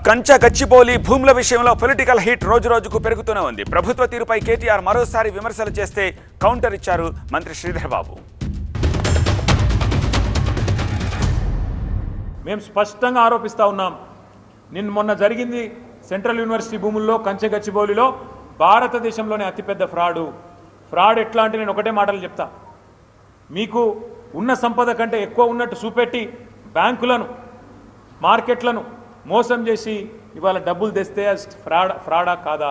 కంచ గచ్చిబౌలి భూముల విషయంలో political heat రోజు రోజుకు పెరుగుతూనే ఉంది. ప్రభుత్వ తీరుపై కేటీఆర్ మరోసారి విమర్శలు చేస్తే కౌంటర్ ఇచ్చారు మంత్రి శ్రీధర్ బాబు. మేము స్పష్టంగా ఆరోపిస్తా ఉన్నాం. మొన్న జరిగింది సెంట్రల్ యూనివర్సిటీ భూముల్లో కంచె గచ్చిబౌలిలో భారతదేశంలోనే అతిపెద్ద ఫ్రాడ్ ఎట్లా అంటే నేను ఒకటే మాటలు చెప్తా. మీకు ఉన్న సంపద కంటే ఎక్కువ ఉన్నట్టు చూపెట్టి బ్యాంకులను మార్కెట్లను మోసం చేసి ఇవాళ డబ్బులు తెస్తే ఫ్రాడా కాదా?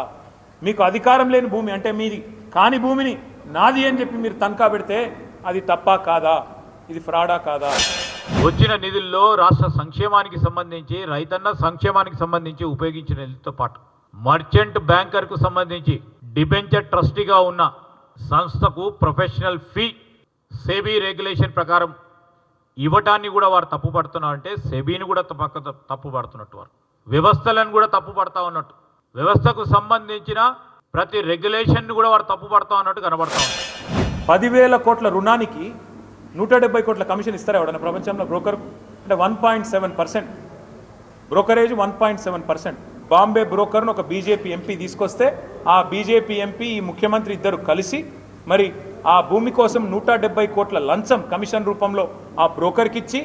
మీకు అధికారం లేని భూమి అంటే మీది కాని భూమిని నాది అని చెప్పి మీరు తనఖా పెడితే అది తప్పా కాదా? ఇది ఫ్రాడా కాదా? వచ్చిన నిధుల్లో రాష్ట్ర సంక్షేమానికి సంబంధించి రైతన్న సంక్షేమానికి సంబంధించి ఉపయోగించిన నిధులతో పాటు మర్చెంట్ బ్యాంకర్కు సంబంధించి డిబెంచర్ ట్రస్టీగా ఉన్న సంస్థకు ప్రొఫెషనల్ ఫీ సెబీ రెగ్యులేషన్ ప్రకారం ఇవ్వటాన్ని కూడా వారు తప్పు పడుతున్నారంటే సెబీని కూడా తప్పు పడుతున్నట్టు, వారు వ్యవస్థలను కూడా తప్పు పడతా ఉన్నట్టు, వ్యవస్థకు సంబంధించిన ప్రతి రెగ్యులేషన్ కూడా వారు తప్పు పడతా ఉన్నట్టు కనబడతా ఉంది. 10,000 కోట్ల రుణానికి 170 కోట్ల కమిషన్ ఇస్తారా ఎవడన్నా ప్రపంచంలో బ్రోకర్? అంటే 1.7% బ్రోకరేజ్ 1.7%. బాంబే బ్రోకర్ను ఒక బీజేపీ ఎంపీ తీసుకొస్తే ఆ బీజేపీ ఎంపీ ఈ ముఖ్యమంత్రి ఇద్దరు కలిసి మరి ఆ భూమి కోసం 170 కోట్ల లంచం కమిషన్ రూపంలో ఆ బ్రోకర్కి ఇచ్చి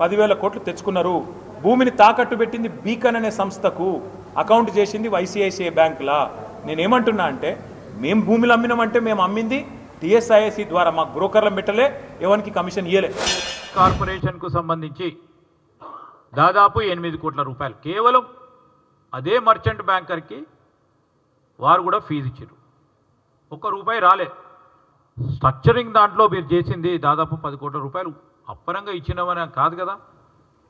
10,000 కోట్లు తెచ్చుకున్నారు. భూమిని తాకట్టు పెట్టింది బీకన్ అనే సంస్థకు, అకౌంట్ చేసింది ఐసిఐసిఐ బ్యాంకులా. నేనేమంటున్నా అంటే మేము భూమిలో అమ్మినామంటే మేము అమ్మింది టీఎస్ఐఎస్సి ద్వారా, మాకు బ్రోకర్లను పెట్టలే, ఎవరికి కమిషన్ ఇయ్యలే. కార్పొరేషన్కు సంబంధించి దాదాపు 8 కోట్ల రూపాయలు కేవలం అదే మర్చెంట్ బ్యాంకర్కి వారు కూడా ఫీజు ఇచ్చారు. ₹1 రాలే. స్ట్రక్చరింగ్ దాంట్లో మీరు చేసింది దాదాపు 10 కోట్ల రూపాయలు అప్పనంగా ఇచ్చినామని కాదు కదా.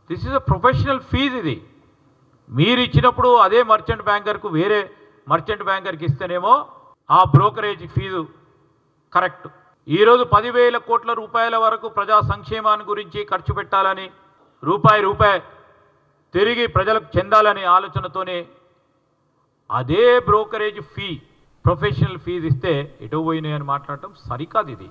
This is a professional fees. ఇది మీరు ఇచ్చినప్పుడు అదే మర్చెంట్ బ్యాంకర్కు వేరే మర్చెంట్ బ్యాంకర్కి ఇస్తేనేమో ఆ బ్రోకరేజ్ ఫీజు కరెక్ట్. ఈరోజు 10,000 కోట్ల రూపాయల వరకు ప్రజా సంక్షేమాన్ని గురించి ఖర్చు పెట్టాలని, రూపాయి తిరిగి ప్రజలకు చెందాలనే ఆలోచనతోనే అదే బ్రోకరేజ్ ఫీ ప్రొఫెషనల్ ఫీజు ఇస్తే ఎటు పోయినాయని మాట్లాడటం సరికాదు. ఇది